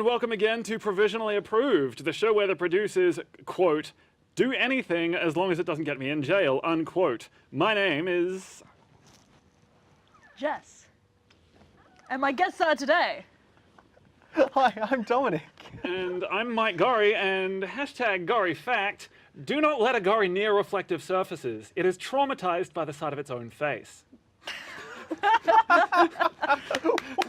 welcome again to Provisionally Approved, the show where the producers, quote, do anything as long as it doesn't get me in jail, unquote. My name is... Jess. And my guests are today... Hi, I'm Dominic. And I'm Mike Gorrie, and hashtag Gorrie fact, do not let a Gorrie near reflective surfaces. It is traumatized by the sight of its own face.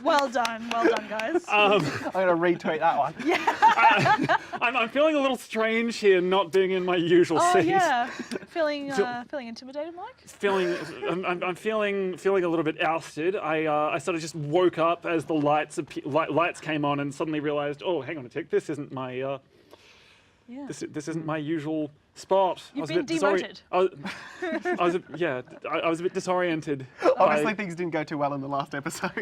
Well done, guys. I'm going to retweet that one. Yeah. I'm feeling a little strange here, not being in my usual seat. Yeah. Feeling intimidated, Mike? I'm feeling a little bit ousted. I sort of just woke up as the lights came on and suddenly realized, oh, hang on a tick, this isn't my this isn't my usual spot. You've been demoted. I was a bit disoriented. Obviously, things didn't go too well in the last episode.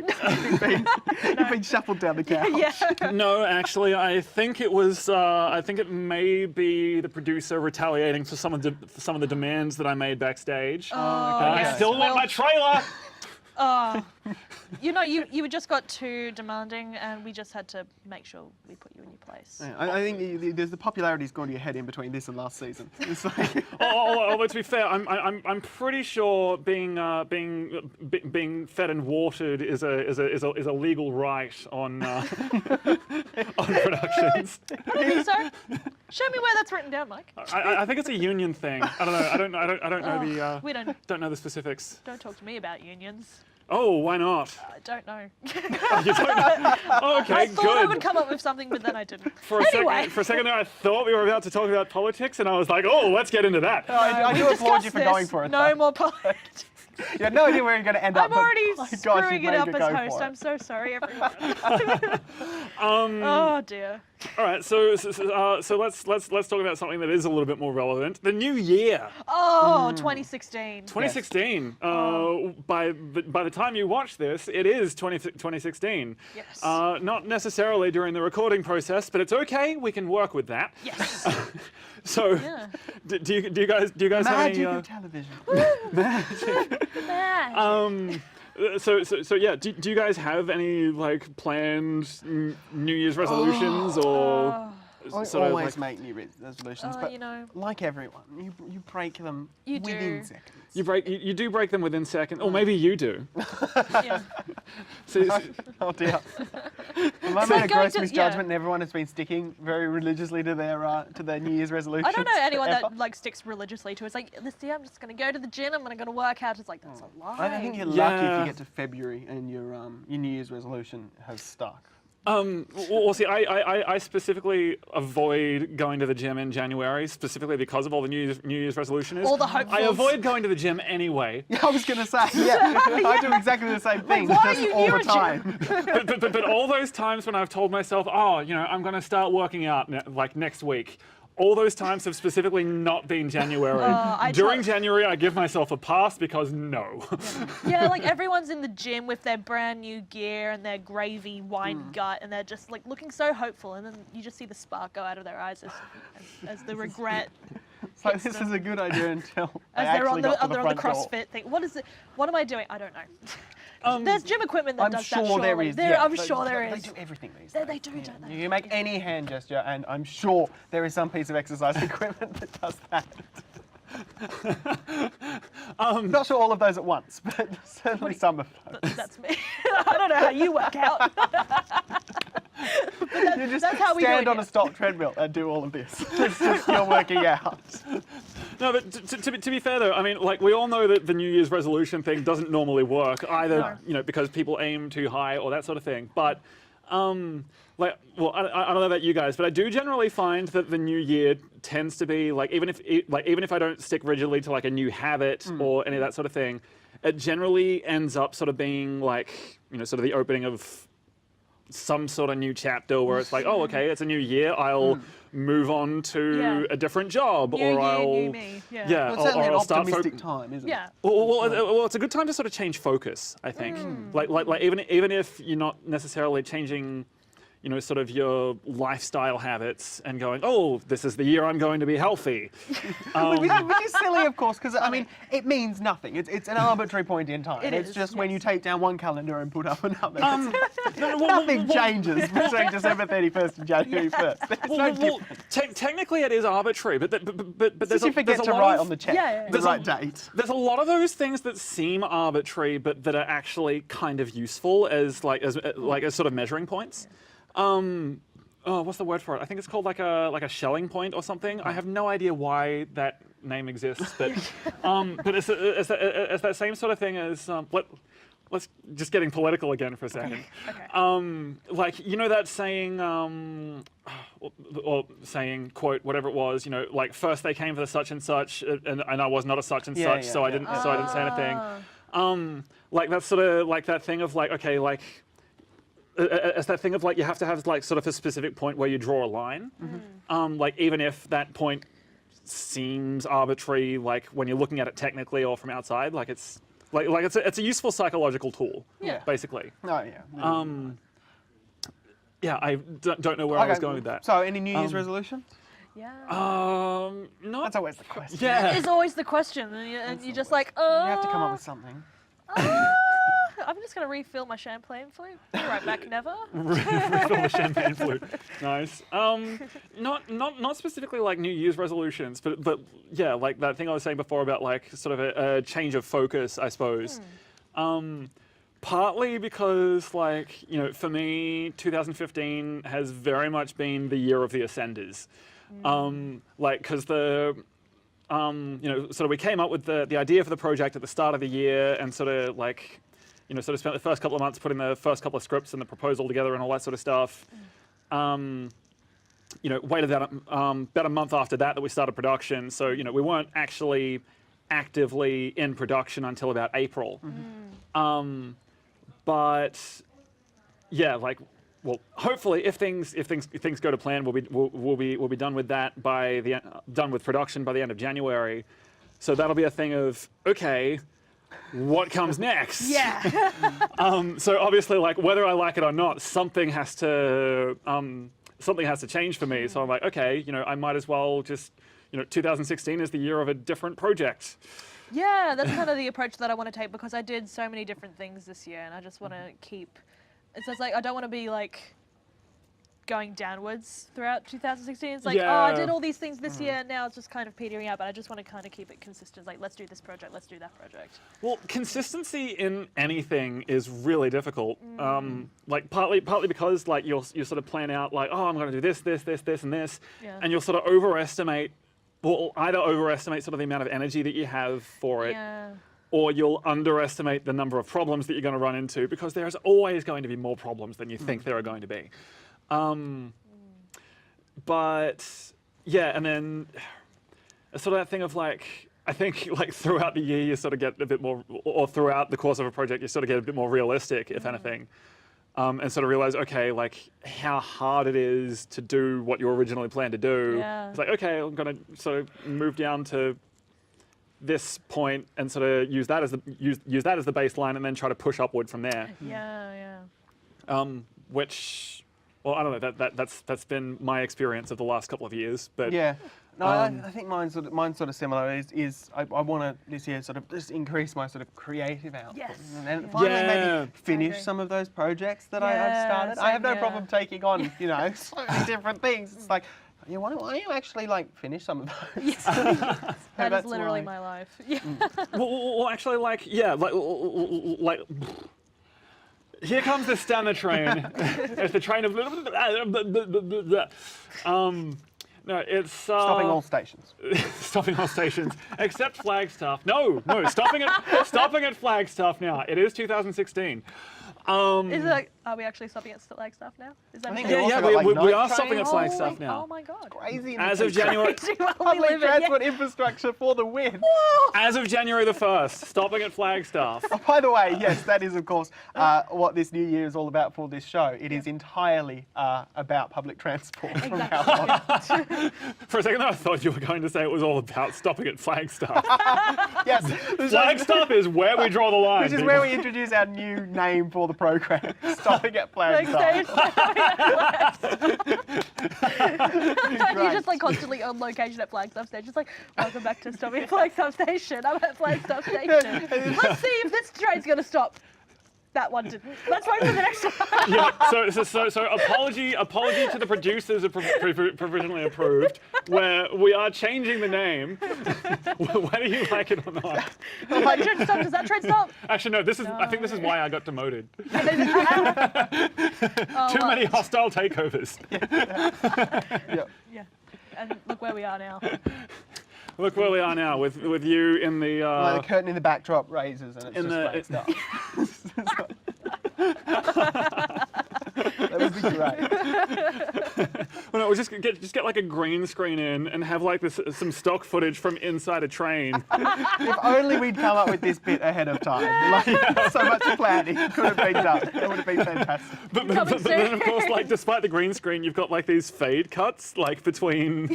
You've been shuffled down the couch. Yeah. No, actually, I think it was. I think it may be the producer retaliating for some of the demands that I made backstage. Oh, I still want my trailer. You know, you just got too demanding, and we just had to make sure we put you in your place. Yeah, I think there's the popularity's gone to your head in between this and last season. It's like... Although to be fair, I'm pretty sure being fed and watered is a legal right on productions. Think so? Show me where that's written down, Mike. I think it's a union thing. I don't know. I don't know the. We don't know the specifics. Don't talk to me about unions. Oh, why not? I don't know. Oh, you don't know? Oh, okay, I thought good. I would come up with something, but then I didn't. For a second there, I thought we were about to talk about politics, and I was like, oh, let's get into that. I do applaud you for going for it. No more politics. You had no idea where you're going to end up. I'm already screwing it up as host. I'm so sorry, everyone. Oh dear. All right, so let's talk about something that is a little bit more relevant. The new year. Oh, 2016. 2016. By the time you watch this, it is 2016. Yes. Not necessarily during the recording process, but it's okay. We can work with that. Yes. So, Yeah. do you guys have any? Magic of television. Magic. So yeah. Do you guys have any like planned New Year's resolutions or? I sort of always like, make new resolutions, but you know, like everyone, you break them You do. within seconds. you do break them within seconds, or maybe you do. yeah. Oh dear. Well, I made a gross misjudgment, and everyone has been sticking very religiously to their New Year's resolutions. I don't know anyone ever. that like sticks religiously to it. It's like, this year I'm just going to go to the gym, I'm going to work out. It's like, that's a lie. I think you're lucky if you get to February and your New Year's resolution has stuck. Well, see, I specifically avoid going to the gym in January, specifically because of all the New Year's resolutions. All the hopefuls. I avoid going to the gym anyway. Yeah, I was going to say, yeah, I do exactly the same thing, why are just you all near the a time. But all those times when I've told myself, oh, you know, I'm going to start working out like next week. All those times have specifically not been January. During January, I give myself a pass because no. Yeah, like everyone's in the gym with their brand new gear and their gravy wine gut, and they're just like looking so hopeful, and then you just see the spark go out of their eyes as the regret. So this is a good idea until As they're on the CrossFit thing. What is it? What am I doing? I don't know. There's gym equipment that does that. I'm sure there is. I'm sure there is. They do everything these days. They do, don't they? You make any hand gesture, and I'm sure there is some piece of exercise equipment that does that. Not sure all of those at once, but certainly some of those. That's me. I don't know how you work out. You just that's how we stand do it on a stock treadmill and do all of this. It's just you're working out. No, but to be fair though, I mean, like we all know that the New Year's resolution thing doesn't normally work either, you know, because people aim too high or that sort of thing. But like, well, I don't know about you guys, but I do generally find that the new year tends to be like, even if I don't stick rigidly to like a new habit or any of that sort of thing, it generally ends up sort of being like, you know, sort of the opening of some sort of new chapter where it's like, oh, okay, it's a new year. I'll move on to a different job, New I'll year, new me. Yeah. yeah, Well, it's certainly or an I'll start optimistic time, isn't it? Yeah. Well, it's a good time to sort of change focus, I think. Like even if you're not necessarily changing, sort of your lifestyle habits and going, oh, this is the year I'm going to be healthy. Which is silly, of course, because I mean, it means nothing. It's an arbitrary point in time. It's just when you take down one calendar and put up another. Nothing changes between December 31st and January 1st. There's no difference. Technically, it is arbitrary, but there's You forget to write on the check the right date. There's a lot of those things that seem arbitrary, but that are actually kind of useful as sort of measuring points. What's the word for it? I think it's called like a Schelling point or something. I have no idea why that name exists, but it's that same sort of thing as let's just getting political again for a second. Okay. Like that saying, or saying, quote, whatever it was, like first they came for the such and such, and I was not a such and such, so I didn't say anything. Like that's sort of like that thing of like, okay, like. It's that thing of like you have to have like sort of a specific point where you draw a line, like even if that point seems arbitrary, like when you're looking at it technically or from outside, like it's a useful psychological tool, basically. Oh yeah. Yeah, I don't know where I was going with that. So any New Year's resolutions? Yeah. No. That's always the question. Yeah. It is always the question, and you're just like, You have to come up with something. I'm just going to refill my champagne flute. Be right back, never. Refill the champagne flute. Nice. Not specifically like New Year's resolutions, but yeah, like that thing I was saying before about like sort of a change of focus, I suppose. Partly because like, for me, 2015 has very much been the year of the ascenders. Like, because sort of we came up with the idea for the project at the start of the year and sort of like, sort of spent the first couple of months putting the first couple of scripts and the proposal together and all that sort of stuff. Waited about a month after that we started production. So, we weren't actually actively in production until about April. But yeah, like, well, hopefully, if things go to plan, we'll be done with that done with production by the end of January. So that'll be a thing of, okay, what comes next? Yeah. So obviously, like whether I like it or not, something has to change for me. So I'm like, okay, I might as well just, 2016 is the year of a different project. Yeah, that's kind of the approach that I want to take because I did so many different things this year, and I just want to keep. It's just like I don't want to be like going downwards throughout 2016. It's like, oh, I did all these things this year, and now it's just kind of petering out. But I just want to kind of keep it consistent. Like, let's do this project, let's do that project. Well, consistency in anything is really difficult. Like partly because like you'll sort of plan out like, oh, I'm going to do this, and this, and you'll sort of either overestimate sort of the amount of energy that you have for it. Or you'll underestimate the number of problems that you're going to run into because there's always going to be more problems than you think there are going to be. But yeah, and then sort of that thing of like, I think like throughout the year you sort of get a bit more, or throughout the course of a project you sort of get a bit more realistic, if anything, and sort of realize, okay, like how hard it is to do what you originally planned to do. It's like, okay, I'm going to sort of move down to this point and sort of use that as the baseline and then try to push upward from there. Which, well, I don't know. That's been my experience of the last couple of years. But yeah, no, I think mine's sort of similar. Is I want to this year sort of just increase my sort of creative output and then finally maybe finish some of those projects that I've started. I have no problem taking on so many different things. It's like. Why don't you actually like finish some of those? That is literally my life. Well, actually, like here comes the stammer train. It's the train of no, it's stopping all stations. Stopping all stations except Flagstaff. No, stopping at Flagstaff now. It is 2016. Is it like, are we actually stopping at Flagstaff now? Is that we are stopping at Flagstaff now. Oh my god. Crazy. As of January. Public transport infrastructure for the win. As of January the 1st, stopping at Flagstaff. Oh, by the way, yes, that is of course what this new year is all about for this show. It is entirely about public transport from now on. For a second I thought you were going to say it was all about stopping at Flagstaff. Yes. Flagstaff is where we draw the line. Which is where we introduce our new name for the program. Stopping we get flags Backstage. up. You're just like constantly on location at Flagstaff Station. Just like, welcome back to Stopping at Flagstaff Station. I'm at Flagstaff Station. Let's see if this train's going to stop. That one didn't. Let's wait for the next one. Yeah, so apology to the producers of Provisionally Approved, where we are changing the name, whether you like it or not. Does that train stop? Actually, no. I think this is why I got demoted. Oh, Too many hostile takeovers. Yeah. And look where we are now. Look where we are now with you in the. The curtain in the backdrop raises and it's just flags up. That would be great. Well, no, we'll just get like a green screen in and have like some stock footage from inside a train. If only we'd come up with this bit ahead of time. Like, so much planning could have been done. It would have been fantastic. But then, of course, like despite the green screen, you've got like these fade cuts, like between.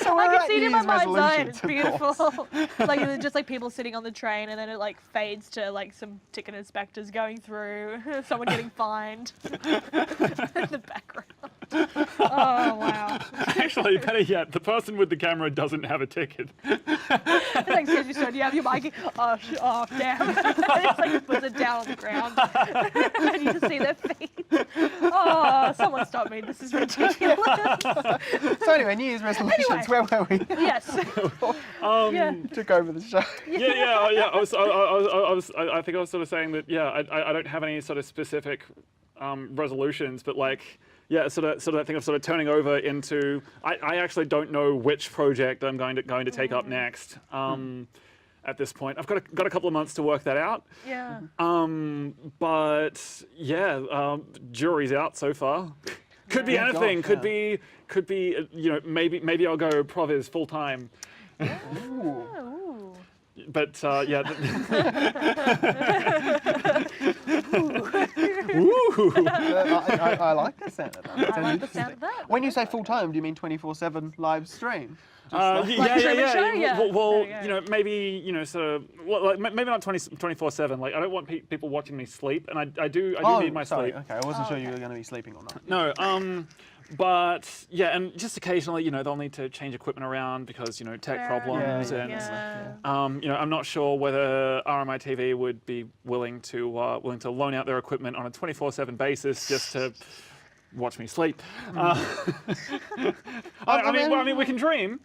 So I can see it in my mind's eye. It's beautiful. Like just like people sitting on the train, and then it like fades to like some ticket inspectors going through, someone getting fined in the background. Oh wow! Actually, better yet, the person with the camera doesn't have a ticket. It's like, excuse me, sir, do you have your mic? Oh damn! It's like puts it down on the ground, and you just see their feet. Oh, someone stop me! This is ridiculous. So anyway, New Year's resolutions. Where were we? Yes. Took over the show. Yeah. I think I was sort of saying that. Yeah, I don't have any sort of specific resolutions, but like. Yeah, sort of that thing of sort of turning over into. I actually don't know which project I'm going to take up next. At this point, I've got a couple of months to work that out. Yeah. But yeah, jury's out so far. Could be anything. Could be. You know, maybe I'll go Provis full time. Ooh. But yeah. I like the sound of that. I like the sound of that. When you say full time, do you mean 24/7 live stream? Like stream a show? Yeah. Well, There you go. you know, maybe sort of, well, like maybe not 24/7. Like, I don't want people watching me sleep, and I do need my sorry. sleep. Okay, I wasn't sure you were going to be sleeping or not. No. But yeah, and just occasionally, you know, they'll need to change equipment around because, you know, tech problems and you know, I'm not sure whether RMITV would be willing to loan out their equipment on a 24/7 basis just to watch me sleep. I mean, we can dream.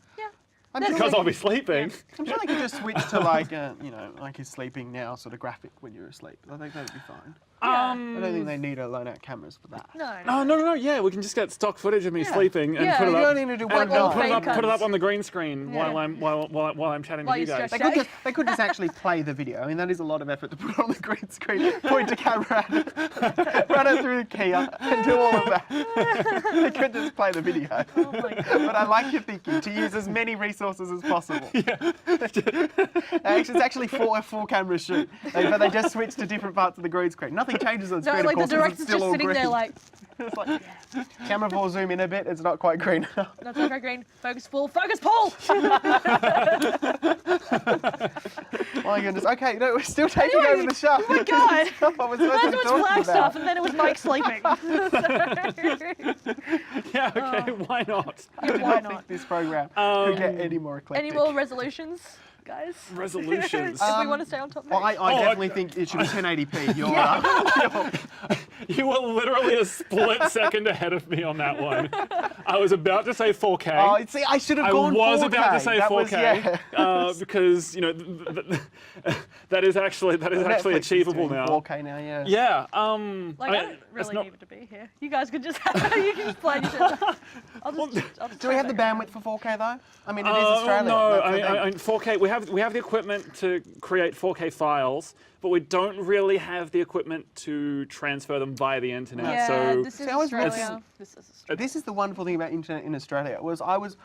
Because I'll be sleeping. I'm sure they could just switch to like, you know, like you're sleeping now sort of graphic when you're asleep. I think that'd be fine. I don't think they need to loan out cameras for that. No. Yeah, we can just get stock footage of me sleeping and put it You up. don't need to do one Put it up on the green screen while I'm chatting to you guys. They could just actually play the video. I mean, that is a lot of effort to put on the green screen, point the camera at it, run it through the keyer, and do all of that. They could just play the video. Oh my God. But I like your thinking to use as many resources as possible. It's actually a full camera shoot, but they just switch to different parts of the green screen. Nothing changes on screen. No, like of course, the director's still just all sitting green. there like. It's like, camera full zoom in a bit. It's not quite green enough. That's not very green. Focus full. Focus pull. My goodness. Okay, no, we're still taking over the show. Oh my God. First First it was Flagstaff, and then it was Mike sleeping. Yeah, okay, why not? I did Why not not? think this program could get any more eclectic. Any more resolutions, guys? Resolutions. If we want to stay on top. Well, I definitely think it should be 1080p. You were literally a split second ahead of me on that one. I was about to say 4K. Oh, see, I should have gone 4K. I was about to say That 4K because, you know, that is actually Netflix is achievable doing now. 4K now, yeah. Yeah. Like, I don't really need to be here. You guys could just you can just play yourself. I'll just Do we have the bandwidth for 4K though? I mean, it is Australia. No, That's the thing. I mean 4K. We have the equipment to create 4K files, but we don't really have the equipment to transfer them via the internet. Yeah, so this is I was Australia. This is the wonderful thing about internet in Australia was I was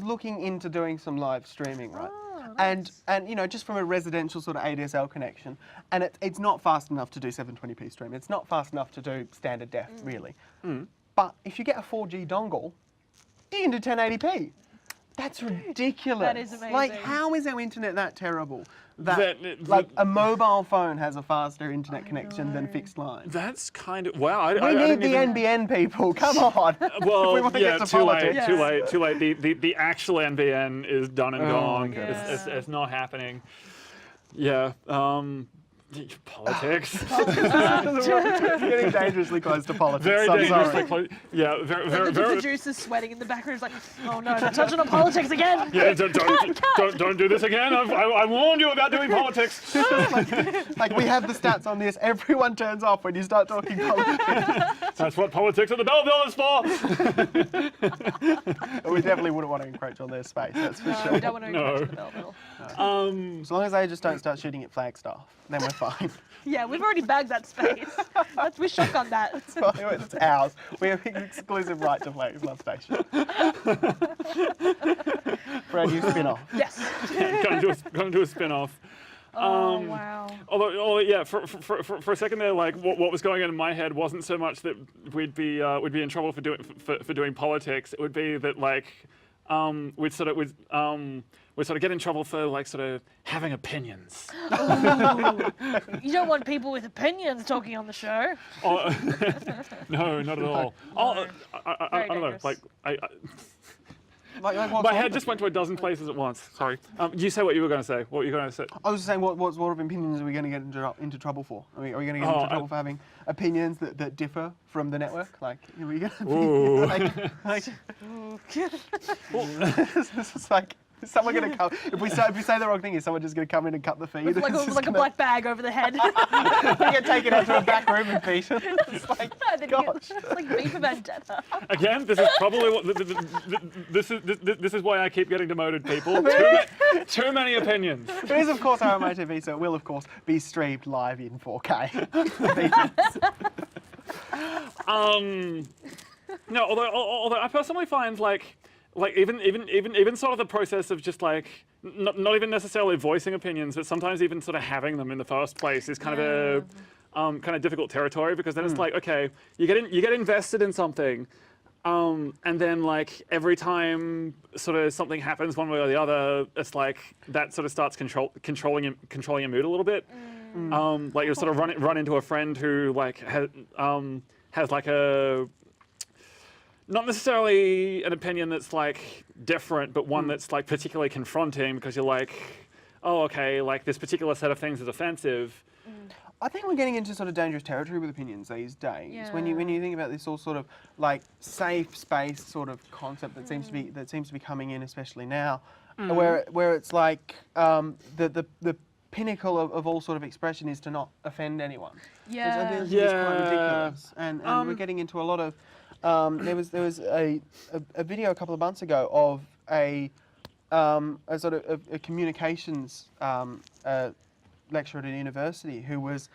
looking into doing some live streaming, right? And you know, just from a residential sort of ADSL connection, and it's not fast enough to do 720p stream. It's not fast enough to do standard def, really. But if you get a 4G dongle, you can do 1080p. That's ridiculous. That is amazing. Like, how is our internet that terrible? That- A mobile phone has a faster internet connection than fixed line. That's kind of wow. I We need the NBN people. Come on. Well, we want to yeah, get to too politics. late, too late. The actual NBN is done and gone. goodness. It's not happening. Yeah. Politics. Getting dangerously close to politics. Very I'm dangerously sorry. close. Yeah, very, The very. producer's sweating in the background. He's like, oh no, they're touching on politics again. Yeah, don't do this again. I warned you about doing politics. Like, we have the stats on this. Everyone turns off when you start talking politics. That's what politics at the Belleville is for. We definitely wouldn't want to encroach on their space, that's for No, sure. we don't want to No. encourage the Belleville. As long as they just don't start shooting at Flagstaff, then we're fine. Yeah, we've already bagged that space. We shotgun that. It's ours. We have exclusive right to Flagstaff Station. For our new spin-off. Yes. Going to a spin-off. Oh, wow. Although, yeah, for a second there, like what was going on in my head wasn't so much that we'd be in trouble for doing politics. It would be that like we'd sort of get in trouble for like sort of having opinions. You don't want people with opinions talking on the show. Oh, no, not at all. I don't know. dangerous. Like Like what my sort head of- just went to a dozen places at once. Sorry. You say what you were going to say. What were you going to say? I was just saying, what sort of opinions are we going to get into trouble for? Are we going to get Oh, into trouble for having opinions that differ from the network? Like, are we going to be Ooh. like it's like, is someone going to come? If we say the wrong thing, is someone just going to come in and cut the feed? With like, It's just like a gonna- black bag over the head. We get taken out to a back room and beat. It's like, Then gosh. it's like beef vendetta. Again, this is probably what this is why I keep getting demoted. People, too many opinions. It is, of course, RMITV, so it will, of course, be streamed live in 4K. No, although I personally find like even sort of the process of just like not even necessarily voicing opinions, but sometimes even sort of having them in the first place is kind of a kind of difficult territory, because then it's like, okay, you get invested in something, and then like every time sort of something happens one way or the other, it's like that sort of starts controlling your mood a little bit. Like you sort of run into a friend who like has like a not necessarily an opinion that's like different, but one that's like particularly confronting, because you're like, oh, okay, like this particular set of things is offensive. I think we're getting into sort of dangerous territory with opinions these days. Yeah. When you think about this all sort of like safe space sort of concept that seems to be coming in, especially now, where it's like the pinnacle of all sort of expression is to not offend anyone. Yeah. I think it's quite ridiculous, and we're getting into a lot of. There was a video a couple of months ago of a sort of a communications lecturer at a university who was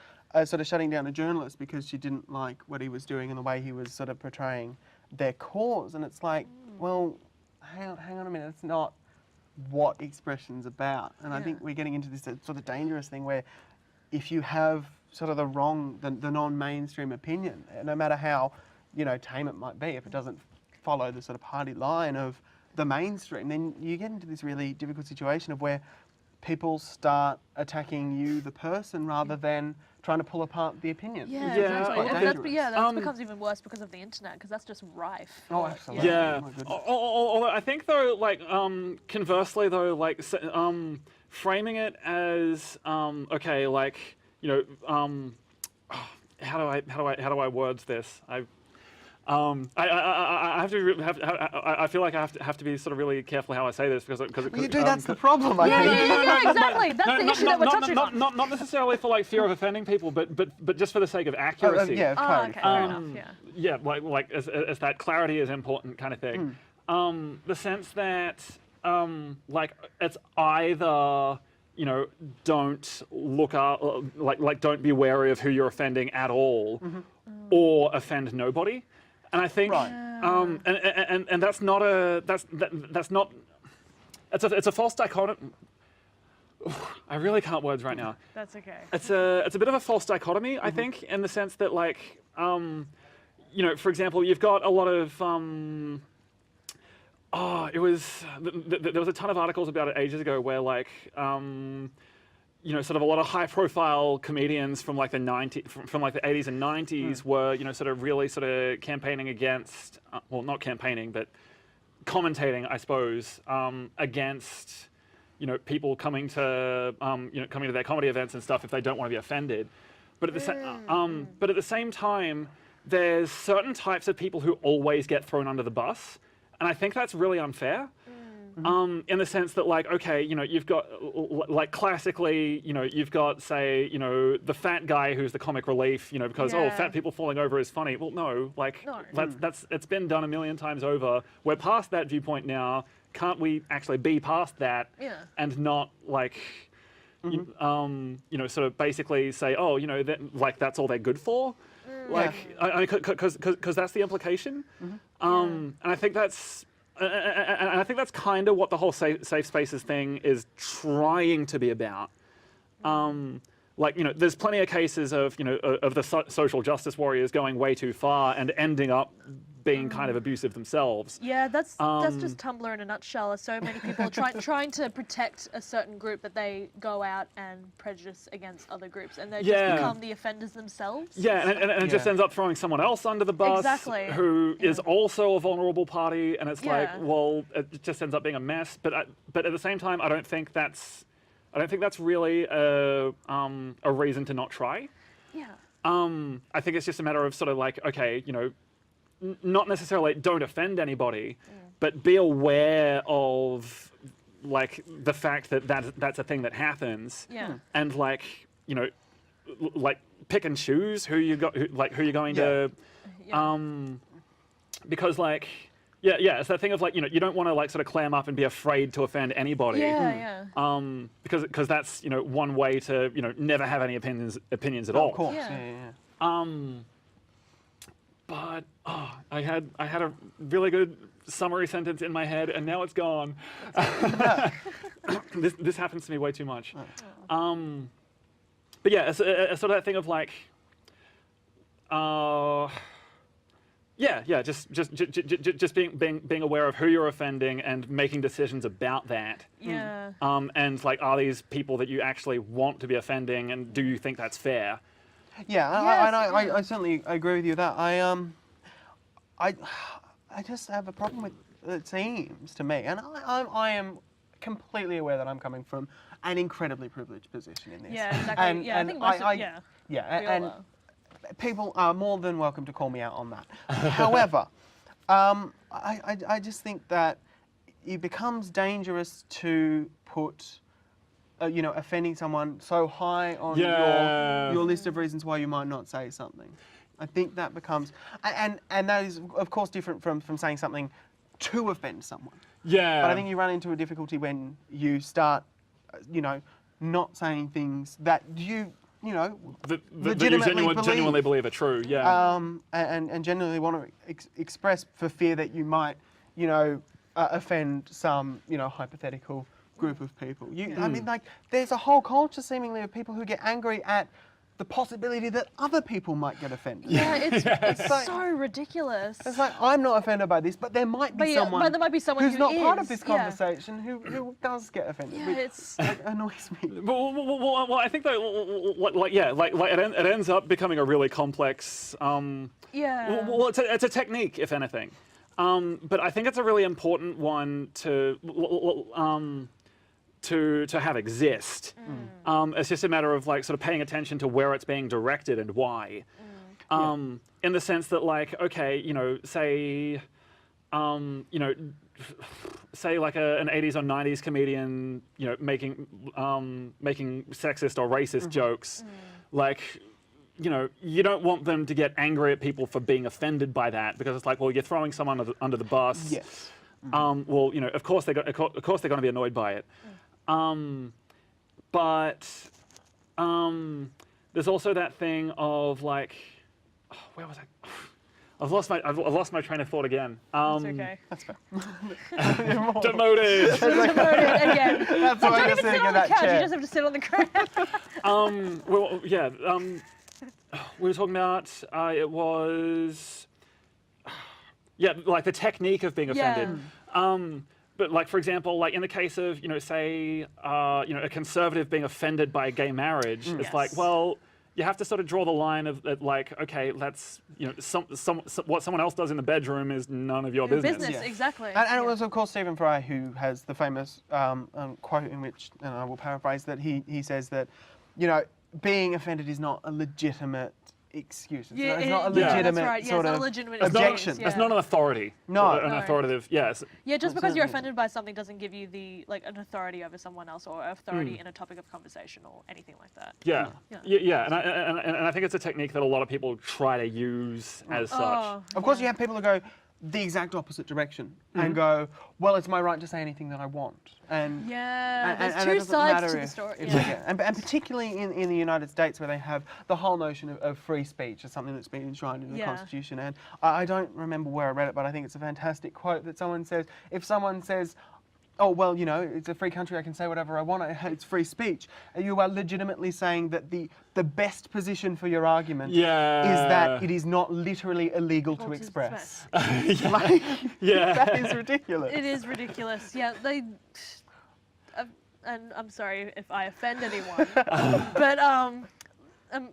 sort of shutting down a journalist because she didn't like what he was doing and the way he was sort of portraying their cause. And it's like, well, hang on a minute, it's not what expression's about. And I think we're getting into this sort of dangerous thing where if you have sort of the non-mainstream opinion, no matter how, tame it might be, if it doesn't follow the sort of party line of the mainstream, then you get into this really difficult situation of where people start attacking you, the person, rather than trying to pull apart the opinion. Yeah, Yeah, exactly. quite And that dangerous. becomes even worse because of the internet, because that's just rife. Oh, absolutely. Yeah. Oh my goodness. Although I think though, like conversely though, like framing it as okay, like how do I words this? I have to I feel like I have to be sort of really careful how I say this, because You do, that's the problem, I think. Yeah, exactly. That's the issue that we're touching on. not necessarily for like fear of offending people, but just for the sake of accuracy. Yeah, Oh, clarity. okay, fair enough, yeah. Yeah, like as that clarity is important kind of thing. The sense that like it's either don't look up, like don't be wary of who you're offending at all, or offend nobody. And I think, Right. and that's not that's not. It's a false dichotomy. I really can't words right now. That's okay. It's a bit of a false dichotomy, I think, in the sense that like, for example, you've got a lot of it was, there was a ton of articles about it ages ago where like, you know, sort of a lot of high-profile comedians from like the 80s and 90s were, you know, sort of really sort of campaigning against, well, not campaigning, but commentating, I suppose, against, you know, people coming to, you know, coming to their comedy events and stuff if they don't want to be offended. But at the same time, there's certain types of people who always get thrown under the bus, and I think that's really unfair. In the sense that, like, okay, you know, you've got, like, classically, you know, you've got, say, you know, the fat guy who's the comic relief, you know, because, oh, fat people falling over is funny. Well, no, like, it's been done a million times over. We're past that viewpoint now. Can't we actually be past that and not, like, you know, sort of basically say, oh, you know, that, like, that's all they're good for? Like, because that's the implication. And I think that's... And I think that's kind of what the whole safe spaces thing is trying to be about. Like, you know, there's plenty of cases of, you know, of the social justice warriors going way too far and ending up being kind of abusive themselves. Yeah, that's just Tumblr in a nutshell. So many people trying to protect a certain group, but they go out and prejudice against other groups, and they just become the offenders themselves. Yeah, and it just ends up throwing someone else under the bus who is also a vulnerable party, and it's like, well, it just ends up being a mess. But at the same time, I don't think that's really a reason to not try. Yeah. I think it's just a matter of sort of like, okay, you know, not necessarily don't offend anybody, but be aware of like the fact that that's a thing that happens. Yeah. And like, you know, like pick and choose who you're going to, because like, it's that thing of like, you know, you don't want to like sort of clam up and be afraid to offend anybody. Because that's, you know, one way to, you know, never have any opinions at all. Of course. But I had a really good summary sentence in my head, and now it's gone. This happens to me way too much. But yeah, it's sort of that thing of like, just being aware of who you're offending and making decisions about that. Yeah. And like, are these people that you actually want to be offending, and do you think that's fair? I certainly agree with you with that. I just have a problem with it seems to me, and I am completely aware that I'm coming from an incredibly privileged position in this. Yeah, exactly. I think most and people are more than welcome to call me out on that. However, I just think that it becomes dangerous to put you know, offending someone so high on your list of reasons why you might not say something. I think that becomes, and that is of course different from saying something to offend someone. Yeah. But I think you run into a difficulty when you start, you know, not saying things that you know, genuinely believe are true. Yeah. And genuinely want to express for fear that you might, you know, offend some, you know, hypothetical group of people. I mean, like, there's a whole culture seemingly of people who get angry at the possibility that other people might get offended. Yeah, it's like, so ridiculous. It's like, I'm not offended by this, but there might be someone who's not part of this conversation who does get offended. Yeah, it annoys me. Well, I think that, it ends up becoming a really complex. Well, it's a technique, if anything. But I think it's a really important one to have exist. It's just a matter of like sort of paying attention to where it's being directed and why. In the sense that like, okay, you know, say, you know, say like an 80s or 90s comedian, you know, making sexist or racist jokes, like, you know, you don't want them to get angry at people for being offended by that, because it's like, well, you're throwing someone under the bus. Yes. Well, you know, of course they're going to be annoyed by it. But there's also that thing of like, where was I? I've lost my train of thought again. That's okay. That's fair. Demoted. Demoted again. That's why Don't you're even sit sitting on in the that couch. chair. You just have to sit on the ground. Well, yeah. We were talking about it was, like the technique of being offended. But like, for example, like in the case of, say, a conservative being offended by gay marriage, it's like, well, you have to sort of draw the line of that, like, okay, that's, what someone else does in the bedroom is none of your business. Exactly. And it was, of course, Stephen Fry who has the famous quote in which, and I will paraphrase, that he says that, being offended is not a legitimate excuse. It's not a legitimate sort of objection. It's not an authority. No. An authoritative, yes. Yeah, just because you're offended by something doesn't give you an authority over someone else or authority in a topic of conversation or anything like that. Yeah. And I think it's a technique that a lot of people try to use as such. Of course, you have people who go the exact opposite direction and go, well, it's my right to say anything that I want. And there's two sides to the story. And particularly in the United States, where they have the whole notion of free speech as something that's been enshrined in the Constitution. And I don't remember where I read it, but I think it's a fantastic quote that someone says, if someone says, oh, well, it's a free country, I can say whatever I want, it's free speech. You are legitimately saying that the best position for your argument is that it is not literally illegal to express. That is ridiculous. It is ridiculous. Yeah, and I'm sorry if I offend anyone, but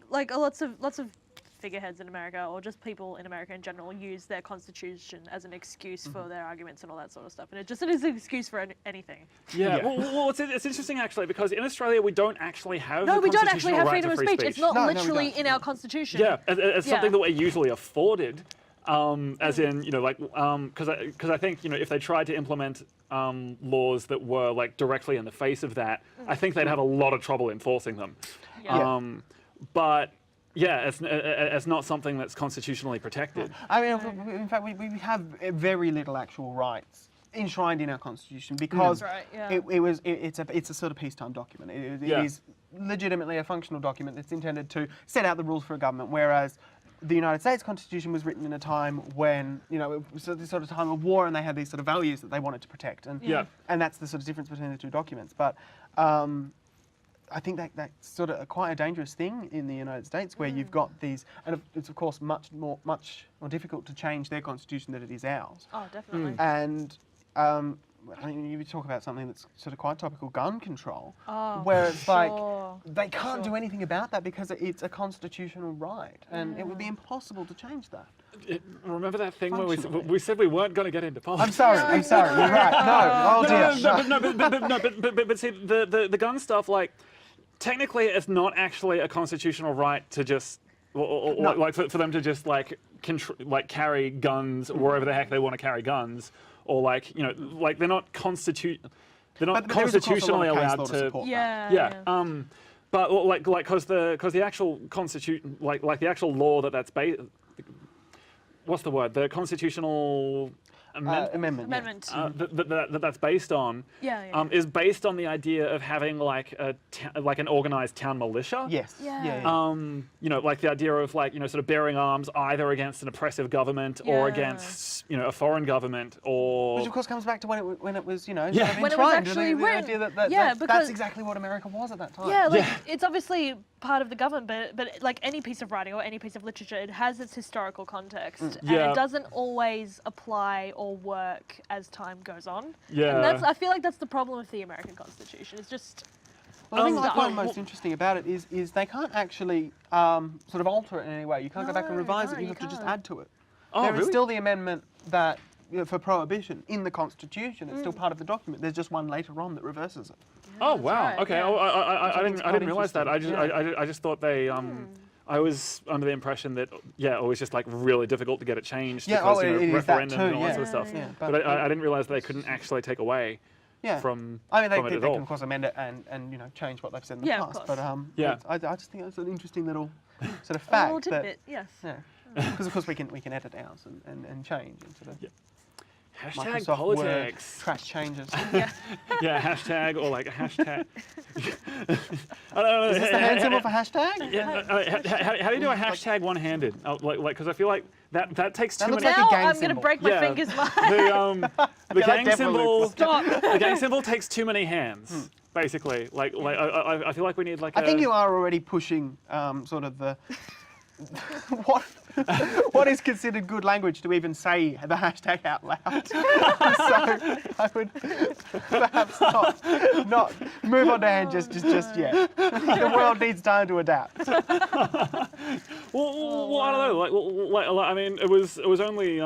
like lots of figureheads in America, or just people in America in general, use their constitution as an excuse for their arguments and all that sort of stuff. And it is an excuse for anything. Yeah. Well, it's interesting actually, because in Australia we don't actually have we don't constitutional actually have right freedom to of free speech. It's not literally in our constitution. Yeah, it's something that we're usually afforded. As in, because I think, if they tried to implement laws that were like directly in the face of that, I think they'd have a lot of trouble enforcing them. But yeah, it's not something that's constitutionally protected. I mean, in fact, we have very little actual rights enshrined in our constitution because it's a sort of peacetime document. It is legitimately a functional document that's intended to set out the rules for a government, whereas the United States Constitution was written in a time when, it was this sort of time of war, and they had these sort of values that they wanted to protect. And that's the sort of difference between the two documents. But I think that's sort of quite a dangerous thing in the United States, where you've got these, and it's of course much more difficult to change their constitution than it is ours. Oh, definitely. And I mean, you talk about something that's sort of quite topical, gun control, where it's like they can't do anything about that because it's a constitutional right, and it would be impossible to change that. Remember that thing where we said we weren't going to get into politics? I'm sorry, you're right. No, But see, the gun stuff, like, technically it's not actually a constitutional right to just, like for them to just like carry guns wherever the heck they want to carry guns. Or like, like they're not constitutionally allowed to. But like, because the actual constitution, like the actual law that's based. What's the word? The constitutional amendment. That's based on. Is based on the idea of having like an organized town militia. Yes. Like the idea of like sort of bearing arms either against an oppressive government or against a foreign government, or which of course comes back to when it was when it was actually the idea that's exactly what America was at that time. It's obviously part of the government, but like any piece of writing or any piece of literature, it has its historical context, and it doesn't always apply or work as time goes on. And I feel like that's the problem with the American Constitution. It's just. Well, I think I find most interesting about it is they can't actually sort of alter it in any way. You can't go back and revise it. You have to just add to it. There is still the amendment that for prohibition in the Constitution. It's still part of the document. There's just one later on that reverses it. Oh wow! Right, okay, I didn't realize that. I just thought they. I was under the impression that it was just like really difficult to get it changed because referendum and all that sort of stuff. But I didn't realize they couldn't actually take away. From I mean, they it can of course amend it and change what they've said in the past. But I just think it's an interesting little sort of fact. A little tidbit, yes. Because of course we can edit ours and change and sort of. Hashtag Microsoft politics. Word, trash changes. Hashtag or like a hashtag. I don't know. Is this the hand symbol for hashtag? How do you do a hashtag one-handed? Because I feel like that takes too many. Now I'm going to break my fingers. The gang symbol. The gang symbol takes too many hands. Basically, I feel like we need like. I think you are already pushing sort of the. What what is considered good language to even say the hashtag out loud. So I would perhaps not move on to hand just yet. The world needs time to adapt. Well, I don't know. I mean, it was only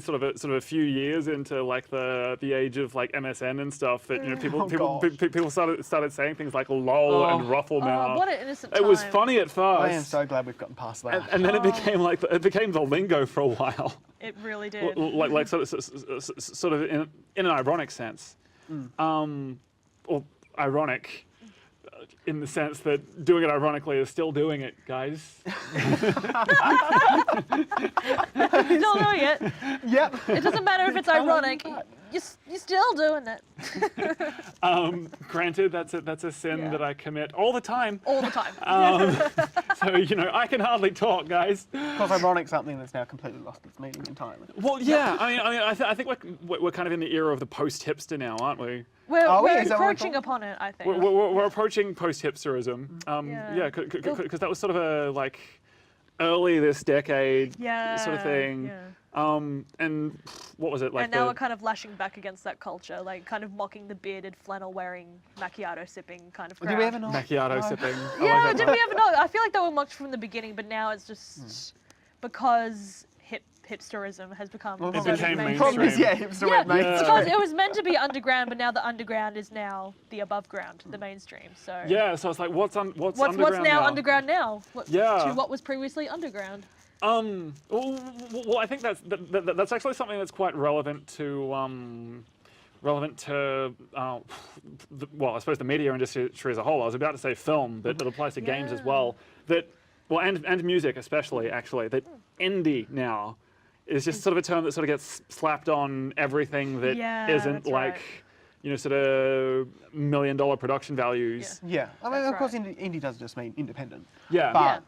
sort of a few years into like the age of like MSN and stuff that people started saying things like lol and ruffle now. What an innocent It time. was funny at first. I am so glad we've gotten past that. And then it became the lingo for a while. It really did. Like sort of in an ironic sense, or ironic in the sense that doing it ironically is still doing it, guys. Still doing it. Yep. It doesn't matter if it's ironic. You're still doing it. Granted, that's a sin that I commit all the time. All the time. So I can hardly talk, guys. Because ironic something that's now completely lost its meaning entirely. Well, yeah. I think we're kind of in the era of the post-hipster now, aren't we? We're Is that what encroaching upon it, I think. We're approaching post-hipsterism. Because that was sort of a like early this decade sort of thing. Yeah. And what was it like? And now we're kind of lashing back against that culture, like kind of mocking the bearded, flannel-wearing, macchiato sipping kind of crowd. Did we ever not? Macchiato sipping. Yeah, did we ever know? I feel like they were mocked from the beginning, but now it's just because hipsterism has become Well, It so became mainstream. Problem is, hipster went mainstream. Because it was meant to be underground, but now the underground is now the above ground, the mainstream. So Yeah, so it's like, what's underground what's now underground now? Yeah. To what was previously underground. Well, I think that's actually something that's quite relevant to well, I suppose the media industry as a whole. I was about to say film, but it applies to games as well. And music especially, actually. That indie now is just sort of a term that sort of gets slapped on everything that isn't that's like. right. Sort of $1 million production values. Yeah, I mean, That's of course, right. indie does just mean independent. Yeah. But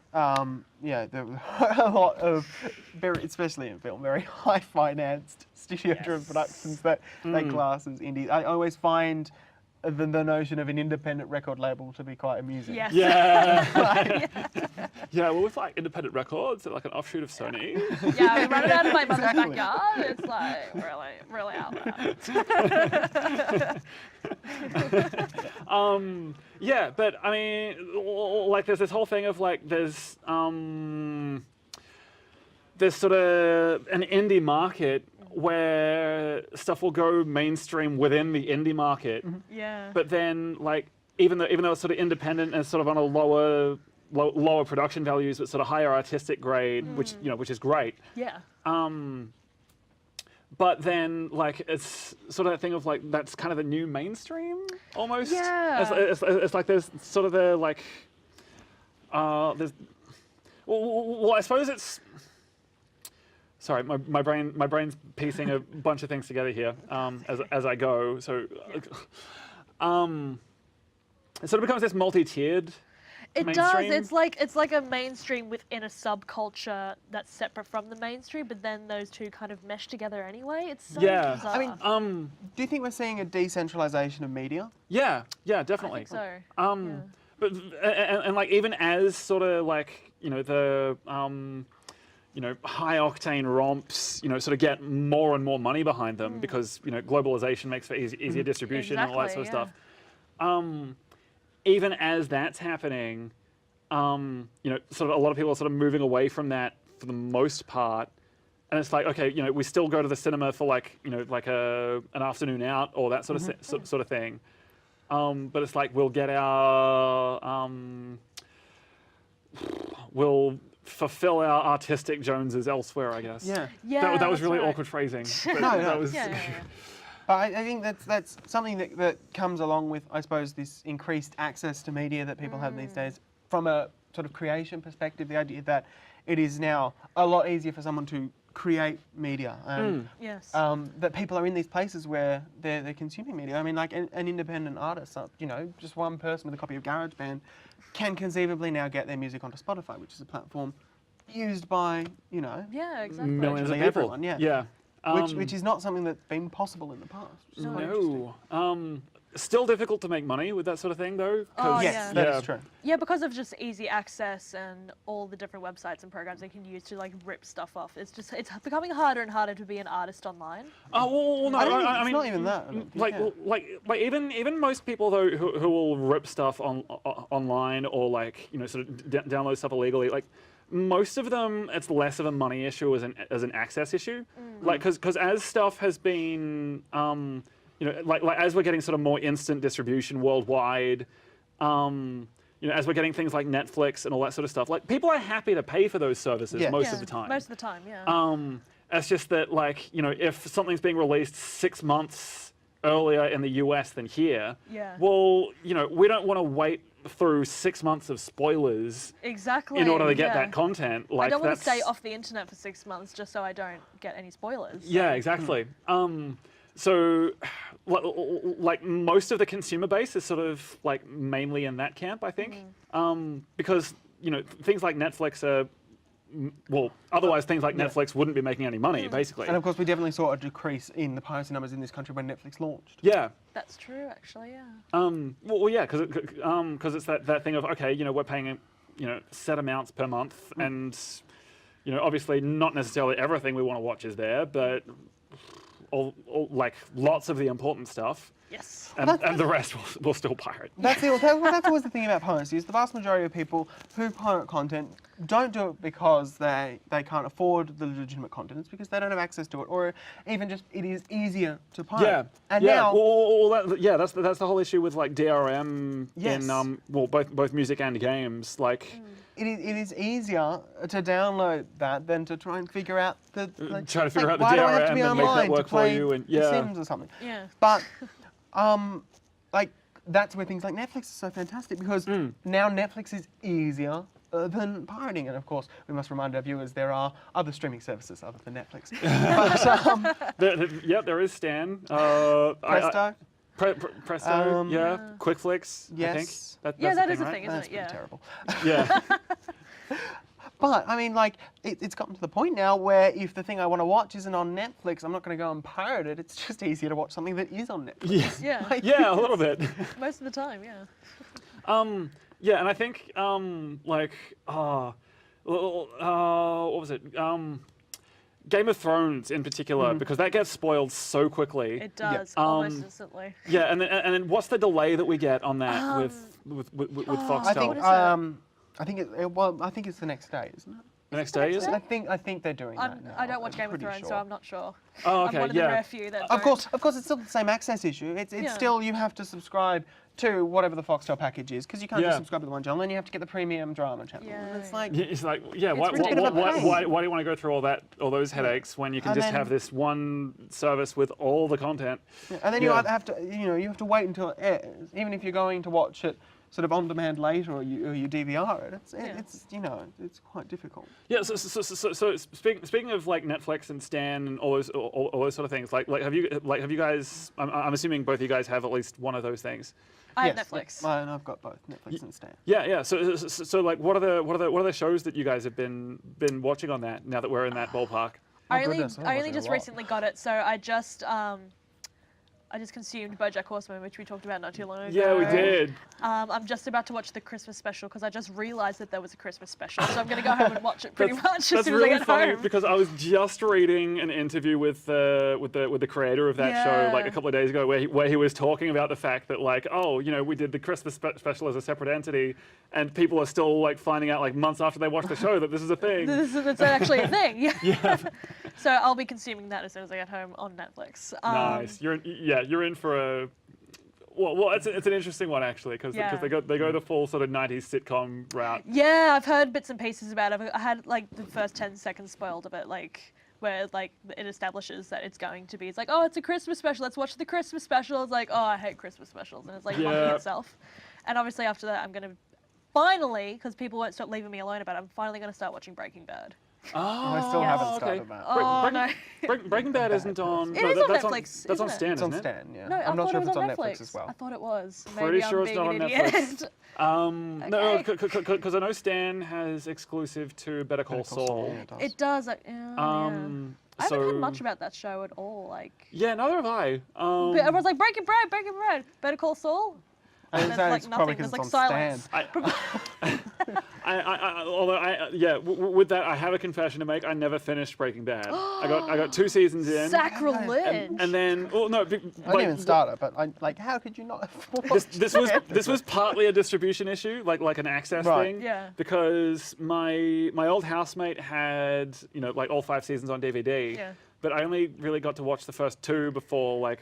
there were a lot of especially in film, very high financed studio-driven productions that they class as indie. I always find the notion of an independent record label to be quite amusing. Yes. Yeah. Yeah, well, with like independent records, they're like an offshoot of Sony. Yeah, I mean, running out of my mother's backyard, it's like really out loud. Yeah, but I mean, like there's this whole thing of like there's sort of an indie market where stuff will go mainstream within the indie market. Yeah. But then like even though it's sort of independent and sort of on a lower production values, but sort of higher artistic grade, which is great. Yeah. But then, like, it's sort of that thing of like that's kind of the new mainstream almost. Yeah. It's like there's sort of the like, there's. Well, I suppose it's. Sorry, my brain's piecing a bunch of things together here as I go. So, it sort of becomes this multi-tiered. It mainstream. does. It's like a mainstream within a subculture that's separate from the mainstream, but then those two kind of mesh together anyway. It's so bizarre. I mean, do you think we're seeing a decentralization of media? Yeah, definitely. I think so. But and like even as sort of like the high octane romps sort of get more and more money behind them because globalization makes for easier distribution and all that sort of stuff. Even as that's happening, sort of a lot of people are sort of moving away from that for the most part. And it's like, okay, we still go to the cinema for like, like an afternoon out or that sort of sort of thing. But it's like we'll get our, we'll fulfill our artistic Joneses elsewhere, I guess. Yeah. Yeah. That was really right. awkward phrasing. But No, that was. Yeah. But I think that's something that comes along with, I suppose, this increased access to media that people have these days. From a sort of creation perspective, the idea that it is now a lot easier for someone to create media. Yes. That people are in these places where they're consuming media. I mean, like an independent artist, just one person with a copy of GarageBand can conceivably now get their music onto Spotify, which is a platform used by, Yeah, exactly. Millions of people. Everyone, Yeah. which is not something that's been possible in the past. No. still difficult to make money with that sort of thing, though. Oh, Yes, that is true. Yeah, because of just easy access and all the different websites and programs they can use to like rip stuff off. It's becoming harder and harder to be an artist online. Oh well, no, I mean, it's not even that. I don't think, like even most people though who will rip stuff online or like sort of download stuff illegally, like most of them it's less of a money issue as an access issue, like because as stuff has been like as we're getting sort of more instant distribution worldwide, as we're getting things like Netflix and all that sort of stuff, like people are happy to pay for those services most of the time. Most of the time, yeah. It's just that, like, if something's being released 6 months earlier in the US than here, well, we don't want to wait through 6 months of spoilers in order to get that content. Like, I don't want to stay off the internet for 6 months just so I don't get any spoilers. So. Yeah, exactly. So, like, most of the consumer base is sort of, like, mainly in that camp, I think. Because, things like Netflix are... Well, otherwise things like Netflix wouldn't be making any money, basically. And of course, we definitely saw a decrease in the piracy numbers in this country when Netflix launched. Yeah. That's true, actually, yeah. Well, yeah, because it's that thing of, okay, we're paying, set amounts per month, and, obviously not necessarily everything we want to watch is there, but like lots of the important stuff. Yes. And the rest will still pirate. That's always the thing about piracy, is the vast majority of people who pirate content don't do it because they can't afford the legitimate content. It's because they don't have access to it, or even just it is easier to pirate. Yeah. And now, that's the whole issue with like DRM in both music and games. Like it is easier to download that than to try and figure out the try to figure out the why do I DRM have to be and make that online work to play for you and The Sims or something. Yeah. But like that's where things like Netflix is so fantastic, because now Netflix is easier than pirating, and of course we must remind our viewers there are other streaming services other than Netflix. But, there is Stan. Presto. Presto, QuickFlix, yes. I think. That that's is a right? thing, isn't That's it? pretty terrible. Yeah. But, I mean, like, it's gotten to the point now where if the thing I want to watch isn't on Netflix, I'm not going to go and pirate it. It's just easier to watch something that is on Netflix. Yeah. Yeah, a little bit. Most of the time, yeah. Yeah, and I think, what was it? Game of Thrones in particular, because that gets spoiled so quickly. It does, almost instantly. Yeah, and then what's the delay that we get on that with Foxtel? I think it's the next day, isn't it? The next day, is it? I think they're doing that now. I don't watch Game of Thrones, so I'm not sure. Oh, okay, I'm one of the rare few that Of course, it's still the same access issue. It's still, you have to subscribe to whatever the Foxtel package is, because you can't just subscribe to the one channel, then you have to get the premium drama channel. Yeah. And it's like, why do you want to go through all those headaches when you can just have this one service with all the content? Yeah, and then you either have to, you have to wait until it airs, even if you're going to watch it sort of on demand later, or you DVR it. It's quite difficult. Yeah. So speaking of like Netflix and Stan and all those sort of things, like have you guys? I'm assuming both of you guys have at least one of those things. I have Netflix. And I've got both Netflix and Stan. Yeah. So like, what are the shows that you guys have been watching on that now that we're in that ballpark? I only just recently got it, so I just consumed BoJack Horseman, which we talked about not too long ago. Yeah, we did. I'm just about to watch the Christmas special because I just realised that there was a Christmas special, so I'm going to go home and watch it pretty much as soon as I get funny home. Because I was just reading an interview with the creator of that show like a couple of days ago, where he was talking about the fact that like, we did the Christmas special as a separate entity, and people are still like finding out like months after they watch the show that this is a thing. It's actually a thing. Yeah. So I'll be consuming that as soon as I get home on Netflix. Nice. You're in for a it's an interesting one actually, because they go the full sort of 90s sitcom route. Yeah, I've heard bits and pieces about it. I had like the first 10 seconds spoiled of it, like where like it establishes that it's going to be. It's like, oh, it's a Christmas special. Let's watch the Christmas special. It's like, oh, I hate Christmas specials, and it's like mocking itself. And obviously after that, I'm gonna finally, because people won't stop leaving me alone about it, I'm finally gonna start watching Breaking Bad. Oh, I still haven't started okay. that. Oh, no. Breaking Bad isn't on. It no, is on that's Netflix, That's on isn't it? Stan, It's on isn't it? Stan, yeah. No, I'm not thought sure it if was it's on Netflix. Netflix as well. I thought it was. Pretty Maybe sure I'm it's being not an on idiot. Netflix. No, Okay. because I know Stan has exclusive to Better Call Saul. Yeah, it It does. Like, yeah. I haven't So heard much about that show at all. Like, yeah, neither have I. but everyone's like Breaking Bad, Better Call Saul. And There's it's like probably nothing. 'cause There's like it's on silence. With that, I have a confession to make. I never finished Breaking Bad. I got 2 seasons in. Sacrilege. And then, well, no, I didn't even start it, but how could you not have watched this was partly a distribution issue, like an access Right. thing. Yeah. Because my old housemate had like all 5 seasons on DVD. Yeah. But I only really got to watch the first 2 before we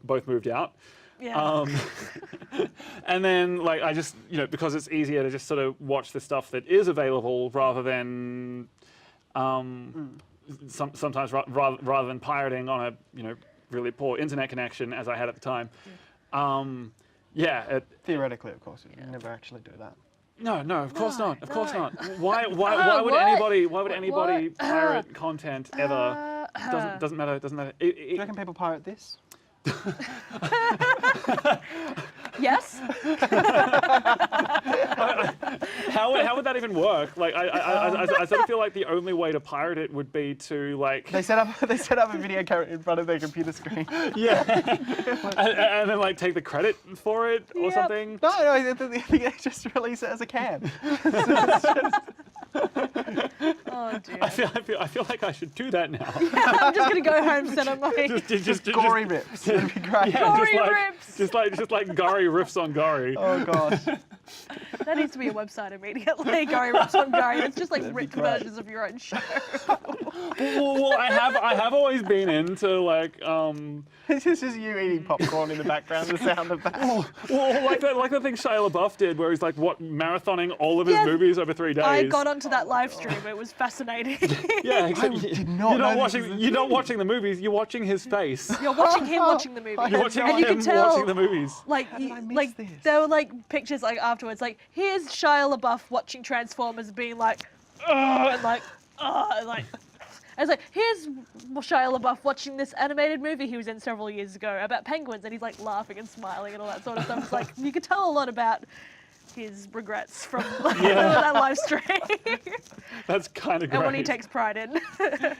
both moved out. Yeah. And then I just because it's easier to just sort of watch the stuff that is available rather than sometimes rather than pirating on a really poor internet connection as I had at the time. Theoretically, of course, you never actually do that. No, of course not. Of course no. not. Why would What? anybody What? pirate content ever? Doesn't matter. Do you reckon people pirate this? Yes. How would that even work? I sort of feel like the only way to pirate it would be to They set up a video camera in front of their computer screen. yeah, and then take the credit for it or Yep. something. No, I think they just release it as a cam. Oh dear. I feel like I should do that now. I'm just gonna go home, set up my just Gory rips. It'd be great. Yeah, Gory rips. just like Gorrie riffs on Gorrie. Oh gosh. That needs to be a website immediately. Gorrie rips on Gorrie. It's just like That'd be ripped great. versions of your own show. Well, I have always been into It's just you eating popcorn in the background, the sound of that. like the thing Shia LaBeouf did, where he's marathoning all of his Yeah. movies over 3 days. I got onto that live stream. It was fascinating. Yeah, except did not you're know not this was a you're not watching the movies. You're watching his face. You're watching him watching the movie. You're watching and you him can tell, watching the movies. did I miss like this? there were pictures afterwards. Here's Shia LaBeouf watching Transformers, being like, ugh, and like, ugh, and like. I was like, here's Shia LaBeouf watching this animated movie he was in several years ago about penguins, and he's laughing and smiling and all that sort of stuff. It's you could tell a lot about his regrets from that live stream. That's kind of great. And one he takes pride in.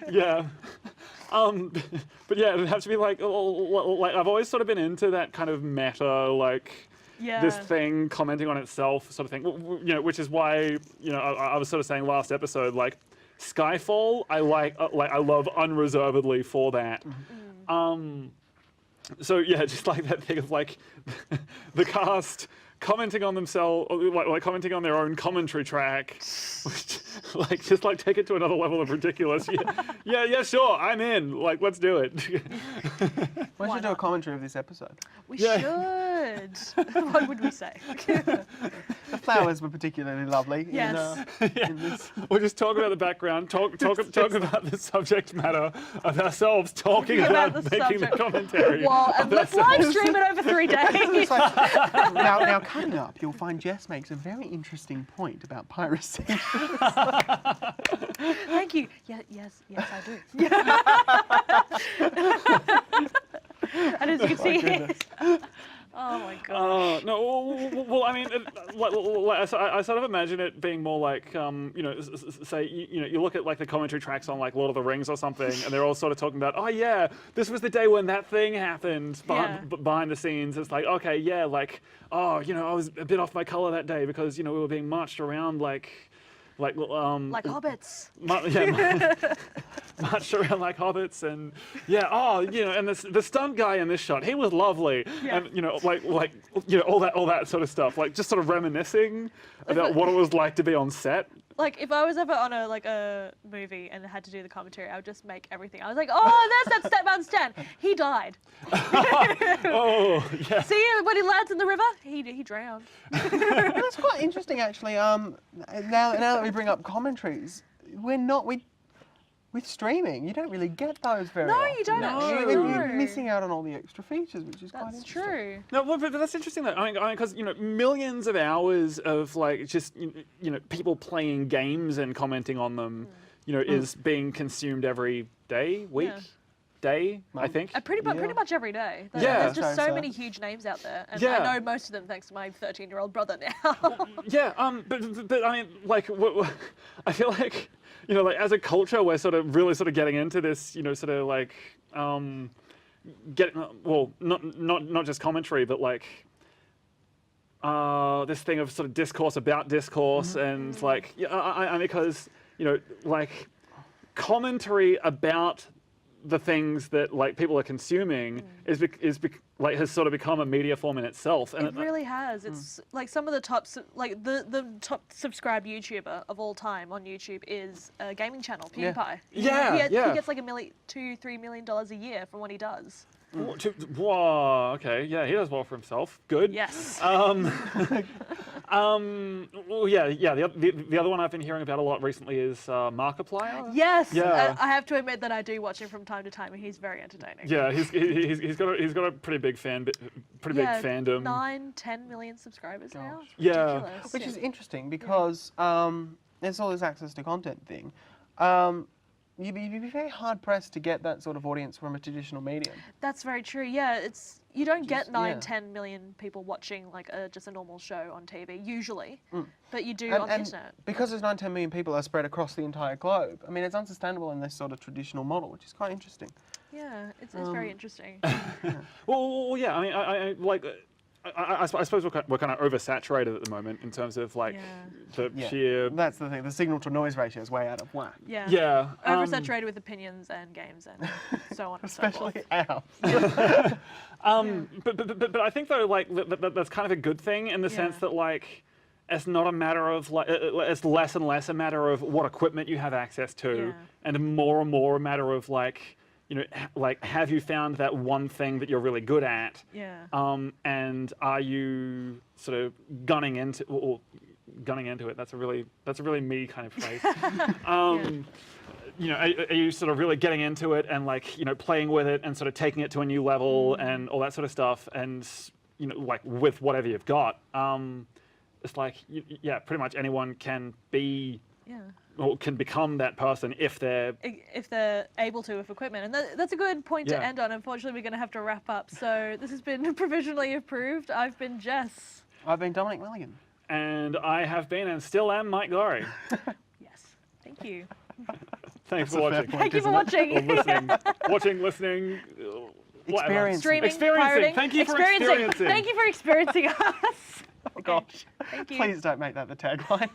Yeah. But yeah, it'd have to be I've always sort of been into that kind of meta, Yeah. this thing commenting on itself sort of thing, which is why, I was sort of saying last episode, Skyfall, I love unreservedly for that. So yeah, just that thing of the cast commenting on themselves, commenting on their own commentary track, which, just take it to another level of ridiculous. Yeah, sure, I'm in. Let's do it. We should do a commentary of this episode. We Yeah. should. What would we say? The flowers were particularly lovely. Yes. In this. We'll just talk about the background, talk about the subject matter of ourselves talking about the making the subject. commentary. Well, and let's live stream it over 3 days. It's now coming up, you'll find Jess makes a very interesting point about piracy. Thank you. Yes, I do. And as you can see, oh my god. No, well, I mean, I sort of imagine it being more say, you look at the commentary tracks on Lord of the Rings or something, and they're all sort of talking about, oh yeah, this was the day when that thing happened behind the scenes. It's okay, yeah, I was a bit off my color that day because, we were being marched around like hobbits. Marched around like hobbits, and and the stunt guy in this shot, he was lovely, and all that sort of stuff, just sort of reminiscing about what it was like to be on set. If I was ever on a movie and had to do the commentary, I would just make everything. I was oh, there's that stepmom Stan. He died. Oh, yeah. See, when he lands in the river, he drowned. It's quite interesting, actually. Now that we bring up commentaries, with streaming, you don't really get those very No, often. you don't actually. You're No. missing out on all the extra features, which is quite That's interesting. true. No, but that's interesting though. I mean, because millions of hours of like just people playing games and commenting on them, is being consumed every day, week, Yeah. day. I Month. think. Pretty much every day. Yeah. There's just so So- many huge names out there, and Yeah. I know most of them thanks to my 13-year-old brother now. Yeah. But I mean, like, I feel like like as a culture, we're sort of really sort of getting into this, sort of like not just commentary, but like this thing of sort of discourse about discourse, and like because like commentary about the things that like people are consuming like has sort of become a media form in itself, and It really has. It's like some of the top, like the top subscribed YouTuber of all time on YouTube is a gaming channel, Yeah. PewDiePie. Yeah, He yeah. gets like $2-3 million a year from what he does. Whoa, okay, yeah, he does well for himself. Good. Yes. Well, yeah. The other one I've been hearing about a lot recently is Markiplier. Yes. Yeah. I have to admit that I do watch him from time to time, and he's very entertaining. Yeah, he's got a pretty big big fandom. 9-10 million subscribers now. It's Yeah. ridiculous. Which Yeah. is interesting because there's all this access to content thing. You'd be very hard pressed to get that sort of audience from a traditional medium. That's very true. Yeah, you don't get is- 9-10 million people watching like just a normal show on TV usually, but you do And, on the and internet. because there's 9-10 million people are spread across the entire globe, I mean, it's unsustainable in this sort of traditional model, which is quite interesting. Yeah, it's very interesting. Well, yeah. I mean, I like. I suppose we're kind of oversaturated at the moment in terms of like the Yeah, sheer. that's the thing. The signal to noise ratio is way out of whack. Yeah. Yeah. Oversaturated with opinions and games and so on and so forth. Especially ours. But I think though, like that's kind of a good thing in the sense that like it's not a matter of like it's less and less a matter of what equipment you have access to, Yeah. and more a matter of like like have you found that one thing that you're really good at? Yeah. And are you sort of gunning into it? That's a really me kind of phrase. Are you sort of really getting into it and like playing with it and sort of taking it to a new level and all that sort of stuff, and like with whatever you've got, it's like pretty much anyone can be or can become that person if they're able to with equipment. And that's a good point to end on. Unfortunately, we're going to have to wrap up. So this has been Provisionally Approved. I've been Jess. I've been Dominic Mulligan. And I have been and still am Mike Gorrie. Yes. Thank you. Thanks That's for a fair watching. point, Thank you for isn't it? watching. Listening, whatever. Experiencing. Streaming, Experiencing. pirating, Thank you for experiencing. Thank you for experiencing us. Oh, gosh. Thank you. Please don't make that the tagline.